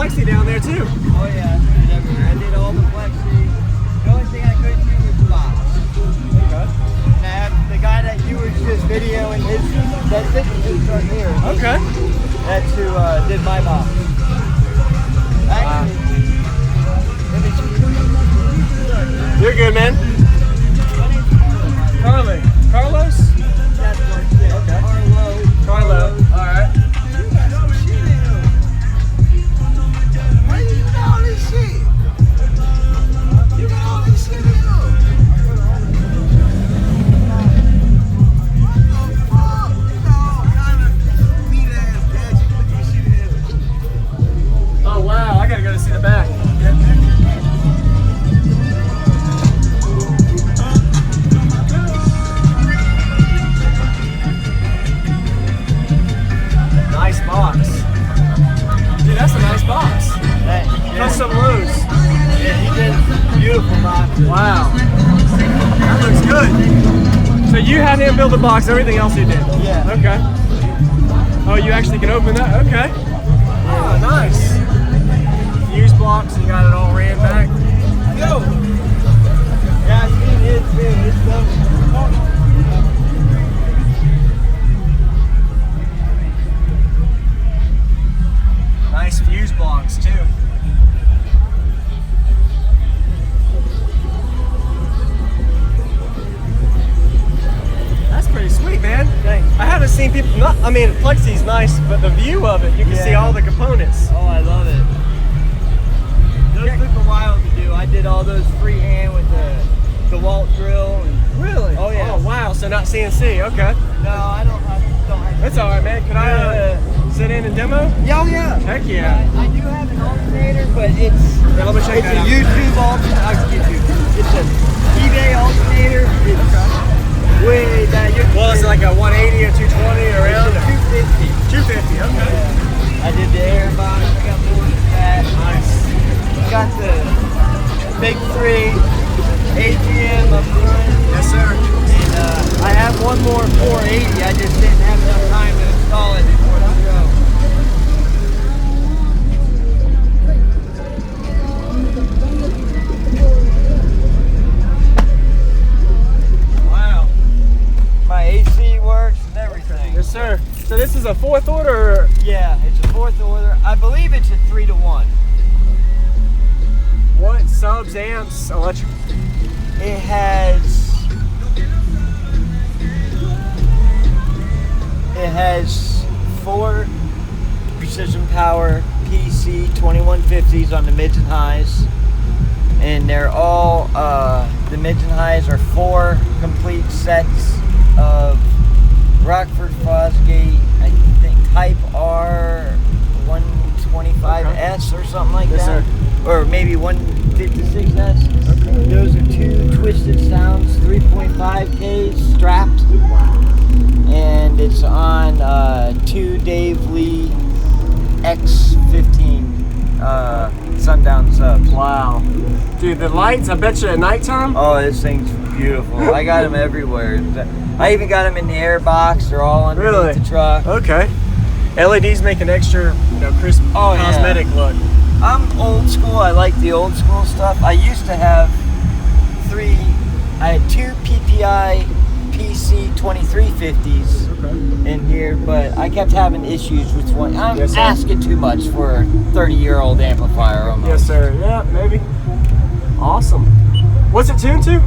Plexi down there too. Oh yeah, I did everywhere. I did all the Plexi. The only thing I couldn't do was the box. Okay. And the guy that you were just videoing, that signature right here. Okay. That's who did my box. Actually, you're good, man. Carlo. Carlos? That's what it is. Okay. Carlo. Alright. Where you got all this shit? You got all this shit in here. What the fuck? You got all kind of meat ass gadgets. Put this shit in here. Oh wow, I gotta go to see the back. Nice box. Dude, that's a nice box. Hey, Custom lows. yeah, he did beautiful boxes. Wow. That looks good. So you had him build the box, everything else he did? Yeah. Okay. Oh, you actually can open that? Okay. Oh, nice. Fuse blocks, you got it all ran back. Yo! Yeah, I seen his too. His stuff. Nice fuse blocks too. That's pretty sweet, man. Thanks. I haven't seen people, I mean, Plexi's nice, but the view of it, you can see all the components. Oh, I love it. Those took a while to do. I did all those freehand with the DeWalt drill. And, Really? Oh, yeah. Oh, wow. So not CNC. Okay. no, I don't have That's all right, man. Can I sit in and demo? Oh, yeah. Heck yeah. I do have an alternator, but it's Yeah, let me check it's that a out. YouTube alternator. I'll get you. It's an eBay alternator. It's way down. Well, is it like a 180 or 220 around? Or? 250. 250. Okay. Yeah. I did the air box. I got more than that. Nice. Got the big 3 AGM up front. Yes, sir. And I have one more 480. I just didn't have enough time to install it before the show. Wow. My AC works and everything. Yes, sir. So this is a 4th order? Or? Yeah, it's a 4th order. I believe it's a 3-to-1. What subs, amps, electric? It has 4 Precision Power PC2150s on the mids and highs, and they're all the mids and highs are 4 complete sets of Rockford Fosgate, I think Type R 125S or something like Yes, that, sir. or maybe 156S. Okay. Those are 2 Twisted Sounds 3.5Ks strapped, and it's on 2 Dave Lee X15 Sundown subs. Wow. Dude, the lights, I bet you at nighttime? Oh, this thing's beautiful. I got them everywhere. I even got them in the air box. They're all underneath Really? the truck. Okay. LEDs make an extra, crisp cosmetic look. I'm old school. I like the old school stuff. I used to have 2 PPI PC2350s in here, but I kept having issues with one. I'm asking too much for a 30-year-old amplifier almost. Yes, sir. Yeah, maybe. Awesome. What's it tuned to?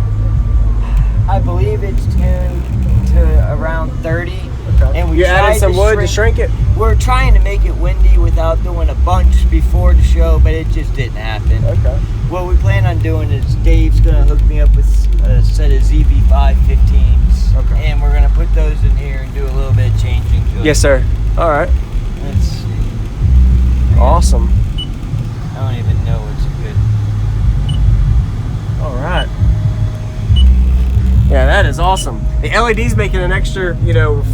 I believe it's tuned to around 30. Okay. And we You added some wood to shrink it? We're trying to make it windy without doing a bunch before the show, but it just didn't happen. Okay. What we plan on doing is Dave's going to hook me up with a set of ZB515s. Okay. And we're going to put those in here and do a little bit of changing to it. Yes, sir. All right. It's, Awesome. I don't even know what's good. All right. Yeah, that is awesome. The LED's making an extra,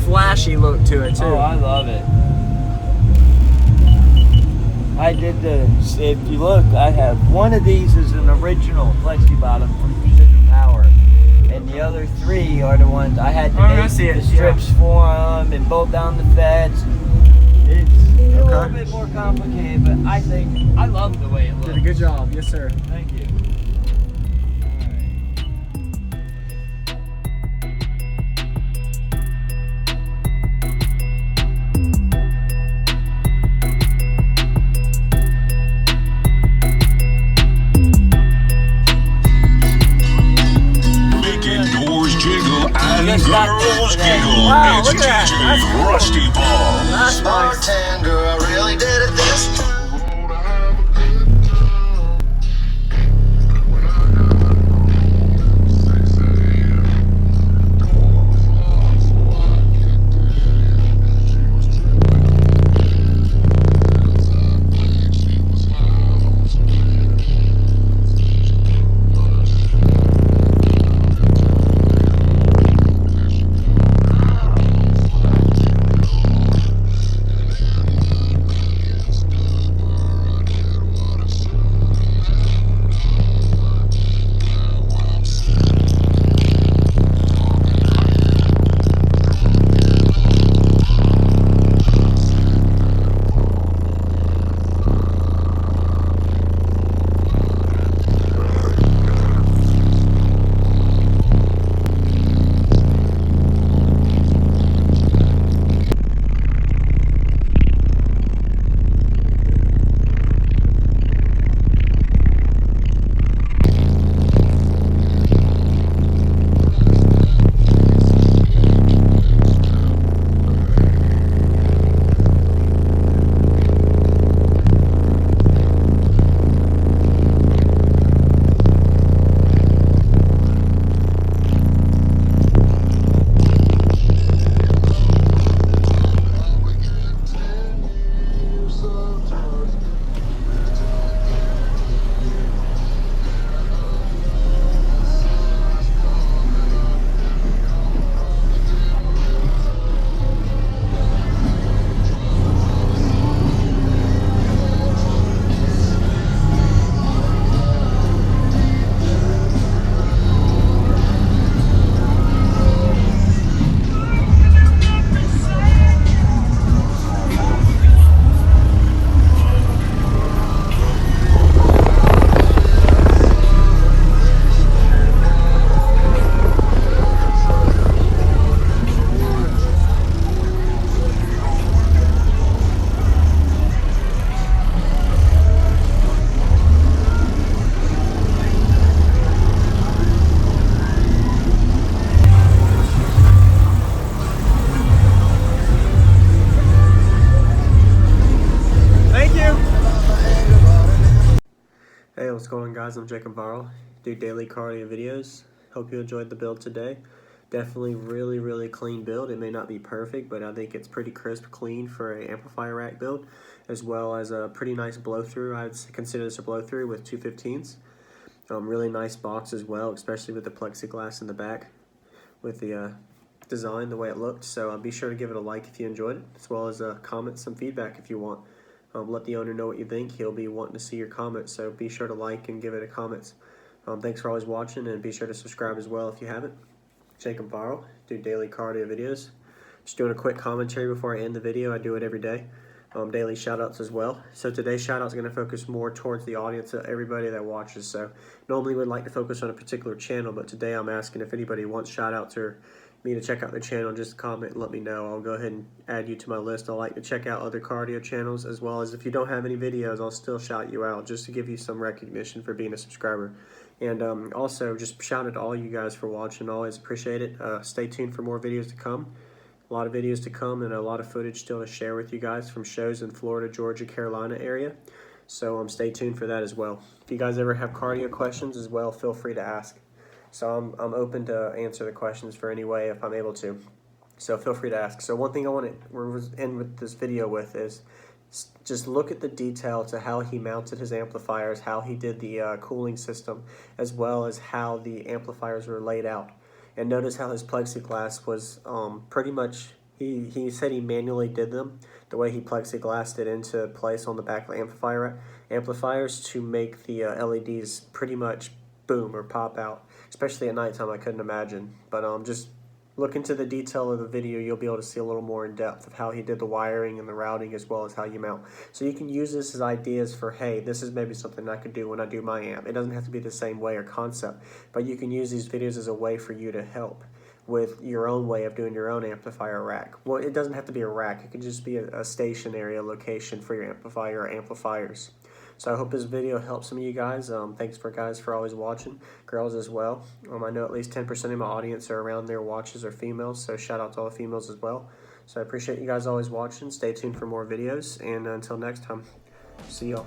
flashy look to it too. Oh, I love it. I did if you look, I have one of these is an original Plexi bottom from Precision Power, and the other 3 are the ones I had to make the strips for them and bolt down the feds. It's little bit more complicated, but I love the way it looks. Did a good job, yes sir. Thank you. Girls giggle. Wow, It's look at that. DJ That's cool. Rusty Balls. That's nice. Bartender, I really did it this time. Hey, what's going on guys? I'm JacobViral. Do daily cardio videos. Hope you enjoyed the build today. Definitely really clean build. It may not be perfect, but I think it's pretty crisp, clean for an amplifier rack build, as well as a pretty nice blow through. I would consider this a blow through with 215s. Really nice box as well, especially with the plexiglass in the back, with the design, the way it looked. So be sure to give it a like if you enjoyed it, as well as comment some feedback if you want. Let the owner know what you think. He'll be wanting to see your comments, so be sure to like and give it a comments. Thanks for always watching, and be sure to subscribe as well if you haven't. JacobViral, do daily cardio videos. Just doing a quick commentary before I end the video. I do it every day. Daily shoutouts as well. So today's shoutout is going to focus more towards the audience of everybody that watches. So normally we'd like to focus on a particular channel, but today I'm asking if anybody wants shoutouts or me to check out their channel, just comment and let me know. I'll go ahead and add you to my list. I like to check out other cardio channels, as well as if you don't have any videos, I'll still shout you out just to give you some recognition for being a subscriber. And also just shout out to all you guys for watching. Always appreciate it. Stay tuned for more videos to come. A lot of videos to come and a lot of footage still to share with you guys from shows in Florida, Georgia, Carolina area. So stay tuned for that as well. If you guys ever have cardio questions as well, feel free to ask. So I'm open to answer the questions for any way if I'm able to. So feel free to ask. So one thing I want to end with this video with is just look at the detail to how he mounted his amplifiers, how he did the cooling system, as well as how the amplifiers were laid out. And notice how his plexiglass was pretty much, he said he manually did them, the way he plexiglassed it into place on the back of the amplifiers to make the LEDs pretty much boom or pop out, especially at nighttime. I couldn't imagine, but just look into the detail of the video, you'll be able to see a little more in depth of how he did the wiring and the routing, as well as how you mount. So you can use this as ideas for, hey, this is maybe something I could do when I do my amp. It doesn't have to be the same way or concept, but you can use these videos as a way for you to help with your own way of doing your own amplifier rack. Well, it doesn't have to be a rack. It could just be a station area location for your amplifier or amplifiers. So I hope this video helps some of you guys. Thanks for guys for always watching, girls as well. I know at least 10% of my audience are around there watches are females, so shout out to all the females as well. So I appreciate you guys always watching. Stay tuned for more videos, and until next time, see y'all.